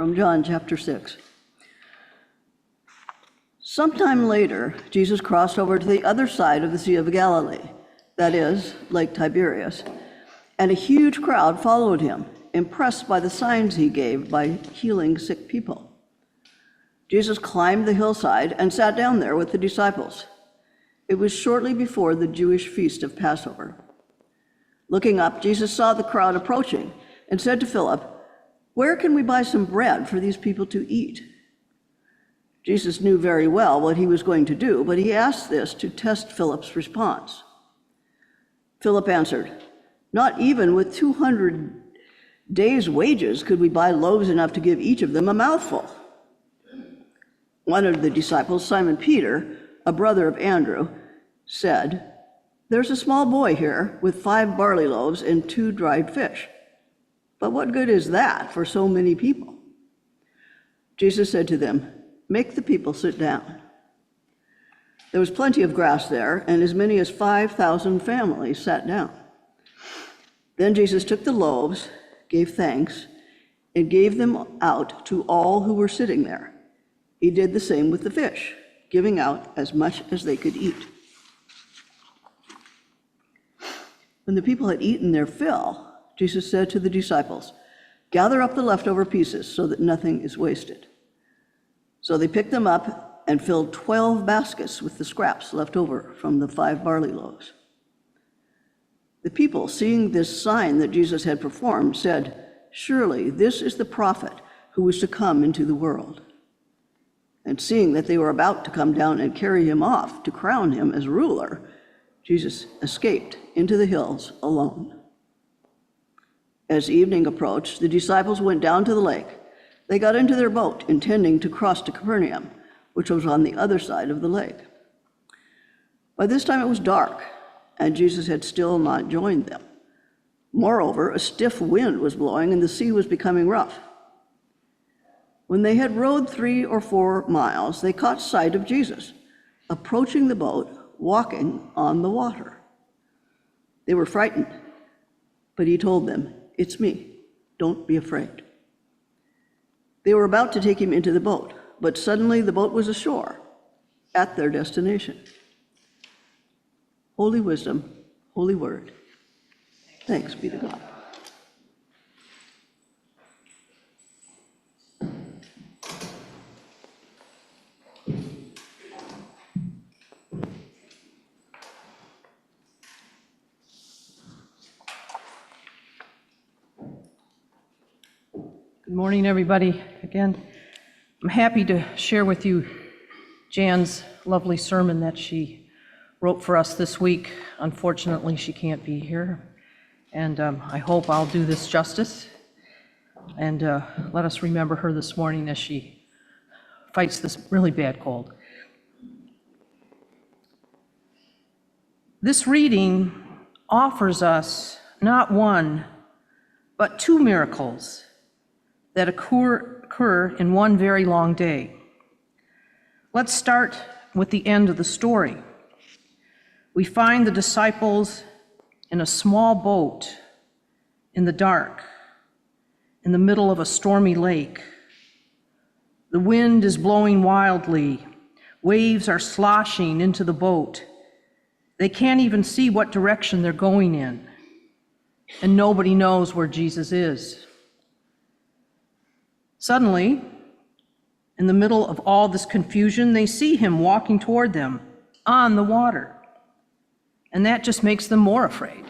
from John chapter 6. Sometime later, Jesus crossed over to the other side of the Sea of Galilee, that is, Lake Tiberias, and a huge crowd followed him, impressed by the signs he gave by healing sick people. Jesus climbed the hillside and sat down there with the disciples. It was shortly before the Jewish feast of Passover. Looking up, Jesus saw the crowd approaching and said to Philip, "Where can we buy some bread for these people to eat?" Jesus knew very well what he was going to do, but he asked this to test Philip's response. Philip answered, "Not even with 200 days' wages could we buy loaves enough to give each of them a mouthful." One of the disciples, Simon Peter, a brother of Andrew, said, "There's a small boy here with 5 barley loaves and 2 dried fish. But what good is that for so many people?" Jesus said to them, "Make the people sit down." There was plenty of grass there, and as many as 5,000 families sat down. Then Jesus took the loaves, gave thanks, and gave them out to all who were sitting there. He did the same with the fish, giving out as much as they could eat. When the people had eaten their fill, Jesus said to the disciples, "Gather up the leftover pieces so that nothing is wasted." So they picked them up and filled 12 baskets with the scraps left over from the 5 barley loaves. The people, seeing this sign that Jesus had performed, said, "Surely this is the prophet who was to come into the world." And seeing that they were about to come down and carry him off to crown him as ruler, Jesus escaped into the hills alone. As evening approached, the disciples went down to the lake. They got into their boat, intending to cross to Capernaum, which was on the other side of the lake. By this time it was dark, and Jesus had still not joined them. Moreover, a stiff wind was blowing, and the sea was becoming rough. When they had rowed 3 or 4 miles, they caught sight of Jesus, approaching the boat, walking on the water. They were frightened, but he told them, "It's me, don't be afraid." They were about to take him into the boat, but suddenly the boat was ashore at their destination. Holy wisdom, holy word. Thanks be to God. Good morning, everybody. Again, I'm happy to share with you Jan's lovely sermon that she wrote for us this week. Unfortunately, she can't be here, and I hope I'll do this justice and let us remember her this morning as she fights this really bad cold. This reading offers us not one, but 2 miracles that occur in one very long day. Let's start with the end of the story. We find the disciples in a small boat in the dark, in the middle of a stormy lake. The wind is blowing wildly. Waves are sloshing into the boat. They can't even see what direction they're going in, and nobody knows where Jesus is. Suddenly, in the middle of all this confusion, they see him walking toward them on the water, and that just makes them more afraid.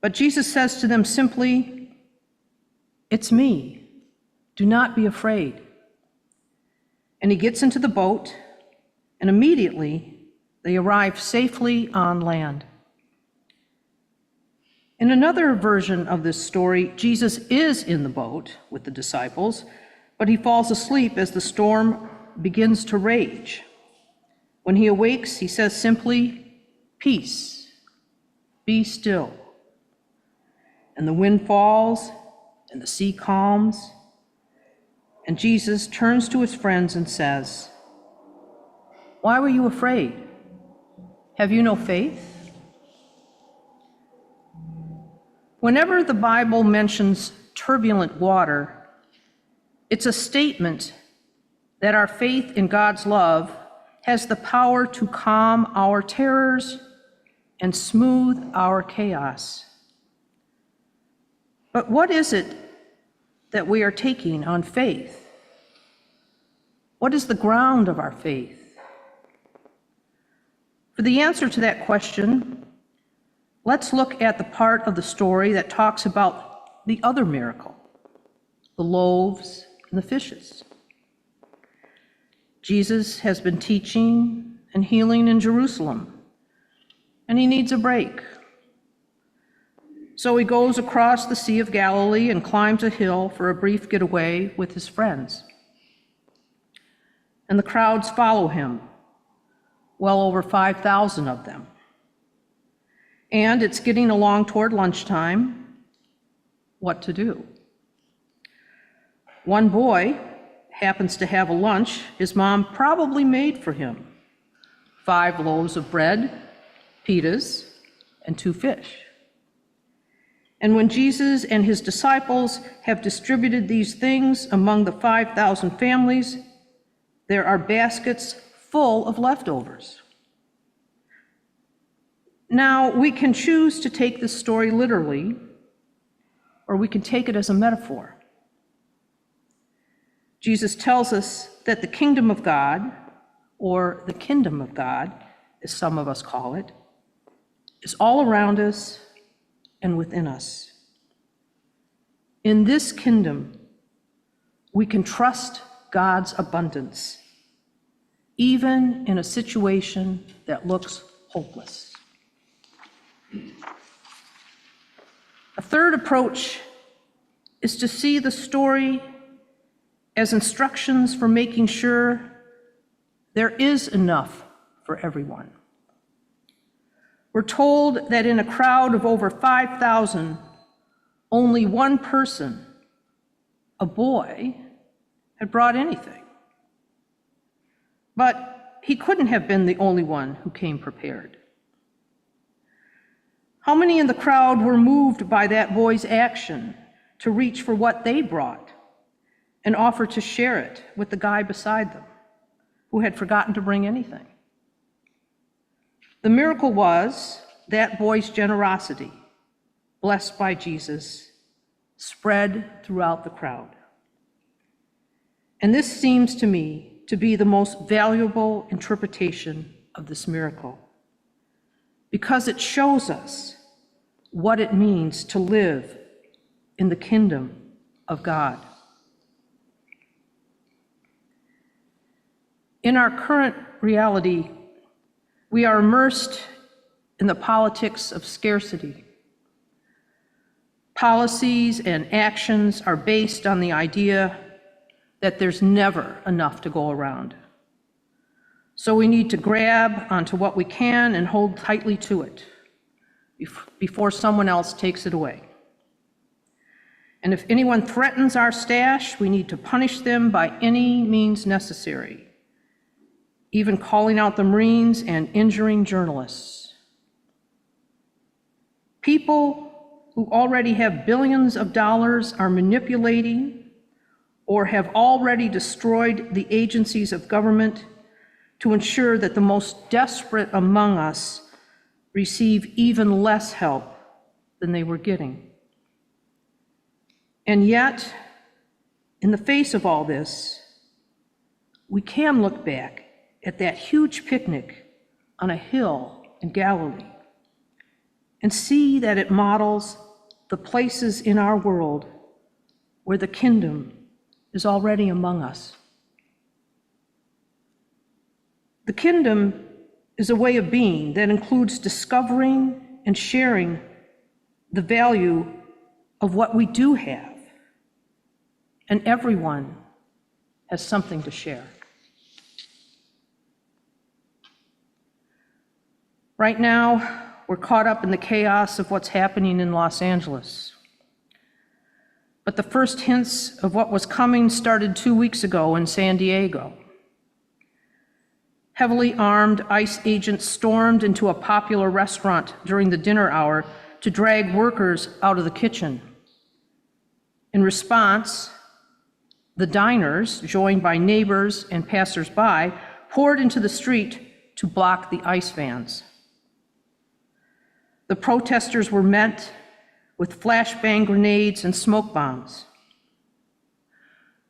But Jesus says to them simply, "It's me. Do not be afraid." And he gets into the boat, and immediately they arrive safely on land. In another version of this story, Jesus is in the boat with the disciples, but he falls asleep as the storm begins to rage. When he awakes, he says simply, "Peace, be still." And the wind falls, and the sea calms, and Jesus turns to his friends and says, "Why were you afraid? Have you no faith?" Whenever the Bible mentions turbulent water, it's a statement that our faith in God's love has the power to calm our terrors and smooth our chaos. But what is it that we are taking on faith? What is the ground of our faith? For the answer to that question, let's look at the part of the story that talks about the other miracle, the loaves and the fishes. Jesus has been teaching and healing in Jerusalem, and he needs a break. So he goes across the Sea of Galilee and climbs a hill for a brief getaway with his friends. And the crowds follow him, well over 5,000 of them. And it's getting along toward lunchtime. What to do? One boy happens to have a lunch his mom probably made for him. 5 loaves of bread, pitas, and 2 fish. And when Jesus and his disciples have distributed these things among the 5,000 families, there are baskets full of leftovers. Now, we can choose to take this story literally, or we can take it as a metaphor. Jesus tells us that the kingdom of God, or the kingdom of God, as some of us call it, is all around us and within us. In this kingdom, we can trust God's abundance, even in a situation that looks hopeless. A third approach is to see the story as instructions for making sure there is enough for everyone. We're told that in a crowd of over 5,000, only one person, a boy, had brought anything. But he couldn't have been the only one who came prepared. How many in the crowd were moved by that boy's action to reach for what they brought and offer to share it with the guy beside them who had forgotten to bring anything? The miracle was that boy's generosity, blessed by Jesus, spread throughout the crowd. And this seems to me to be the most valuable interpretation of this miracle, because it shows us what it means to live in the kingdom of God. In our current reality, we are immersed in the politics of scarcity. Policies and actions are based on the idea that there's never enough to go around. So we need to grab onto what we can and hold tightly to it before someone else takes it away. And if anyone threatens our stash, we need to punish them by any means necessary, even calling out the Marines and injuring journalists. People who already have billions of dollars are manipulating or have already destroyed the agencies of government to ensure that the most desperate among us receive even less help than they were getting. And yet, in the face of all this, we can look back at that huge picnic on a hill in Galilee and see that it models the places in our world where the kingdom is already among us. The kingdom is a way of being that includes discovering and sharing the value of what we do have, and everyone has something to share. Right now, we're caught up in the chaos of what's happening in Los Angeles. But the first hints of what was coming started 2 weeks ago in San Diego. Heavily armed ICE agents stormed into a popular restaurant during the dinner hour to drag workers out of the kitchen. In response, the diners, joined by neighbors and passersby, poured into the street to block the ICE vans. The protesters were met with flashbang grenades and smoke bombs.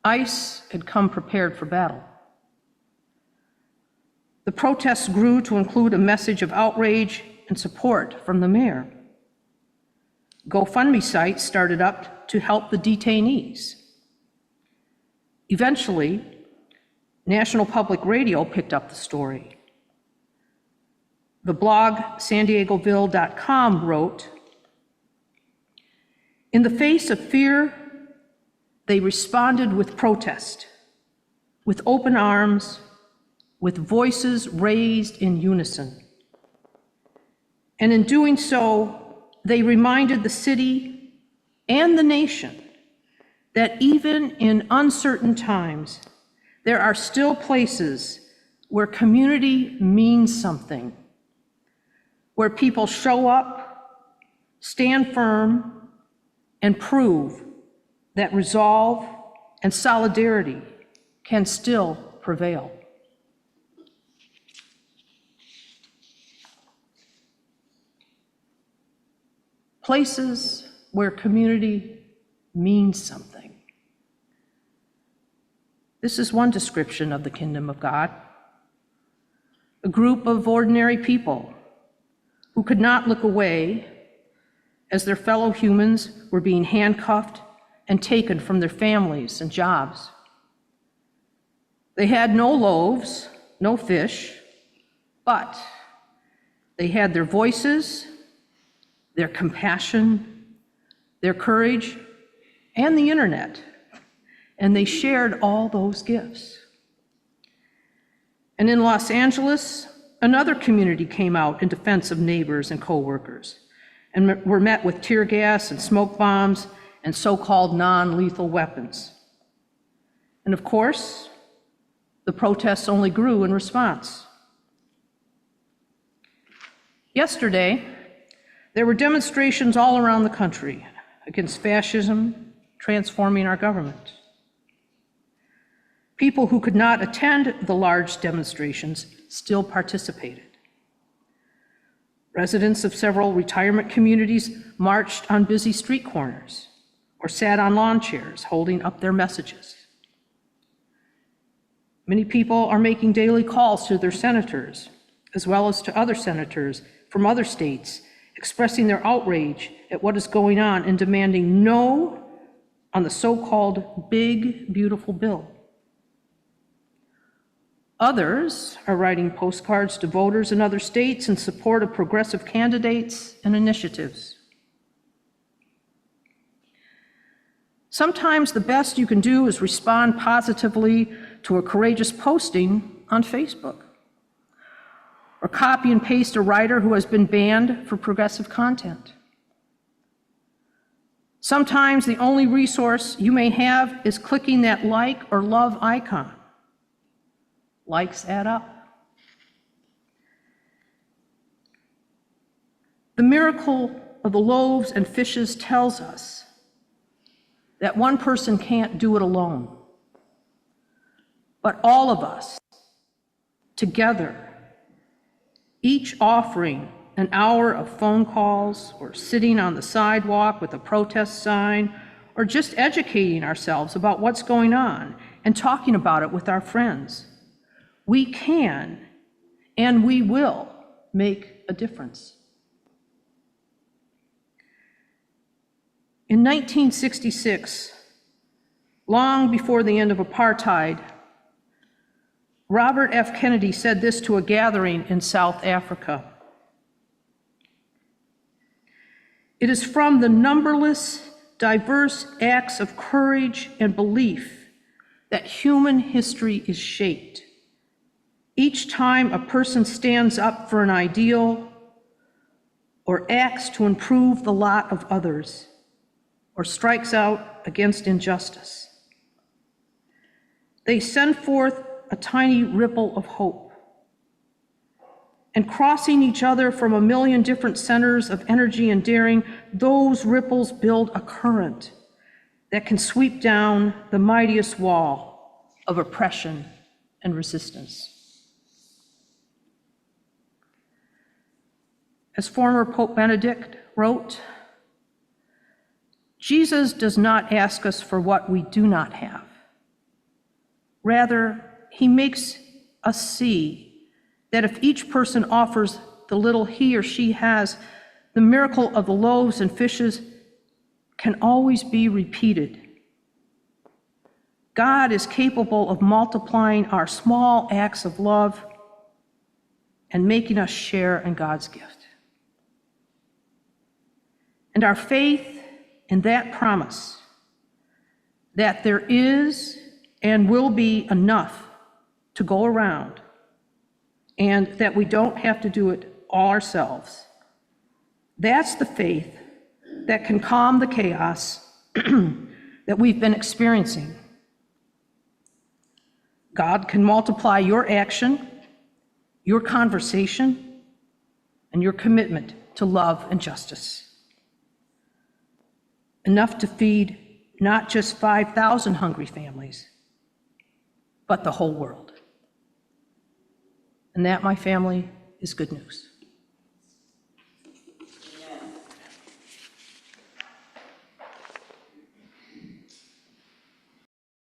ICE had come prepared for battle. The protests grew to include a message of outrage and support from the mayor. GoFundMe sites started up to help the detainees. Eventually, National Public Radio picked up the story. The blog SanDiegoVille.com wrote, "In the face of fear, they responded with protest, with open arms, with voices raised in unison. And in doing so, they reminded the city and the nation that even in uncertain times, there are still places where community means something, where people show up, stand firm, and prove that resolve and solidarity can still prevail." Places where community means something. This is one description of the kingdom of God. A group of ordinary people who could not look away as their fellow humans were being handcuffed and taken from their families and jobs. They had no loaves, no fish, but they had their voices, their compassion, their courage, and the internet, and they shared all those gifts. And in Los Angeles, another community came out in defense of neighbors and coworkers, and were met with tear gas and smoke bombs and so-called non-lethal weapons. And of course, the protests only grew in response. Yesterday, there were demonstrations all around the country against fascism transforming our government. People who could not attend the large demonstrations still participated. Residents of several retirement communities marched on busy street corners or sat on lawn chairs holding up their messages. Many people are making daily calls to their senators, as well as to other senators from other states, expressing their outrage at what is going on and demanding no on the so-called big, beautiful bill. Others are writing postcards to voters in other states in support of progressive candidates and initiatives. Sometimes the best you can do is respond positively to a courageous posting on Facebook, or copy and paste a writer who has been banned for progressive content. Sometimes the only resource you may have is clicking that like or love icon. Likes add up. The miracle of the loaves and fishes tells us that one person can't do it alone, but all of us together, each offering an hour of phone calls or sitting on the sidewalk with a protest sign or just educating ourselves about what's going on and talking about it with our friends. We can and we will make a difference. In 1966, long before the end of apartheid, Robert F. Kennedy said this to a gathering in South Africa. "It is from the numberless, diverse acts of courage and belief that human history is shaped. Each time a person stands up for an ideal or acts to improve the lot of others or strikes out against injustice, they send forth a tiny ripple of hope. And crossing each other from a million different centers of energy and daring, those ripples build a current that can sweep down the mightiest wall of oppression and resistance. As former Pope Benedict wrote, Jesus does not ask us for what we do not have. Rather, he makes us see that if each person offers the little he or she has, the miracle of the loaves and fishes can always be repeated. God is capable of multiplying our small acts of love and making us share in God's gift. And our faith in that promise that there is and will be enough to go around and that we don't have to do it all ourselves, that's the faith that can calm the chaos that we've been experiencing. God can multiply your action, your conversation, and your commitment to love and justice. Enough to feed not just 5,000 hungry families, but the whole world. And that, my family, is good news.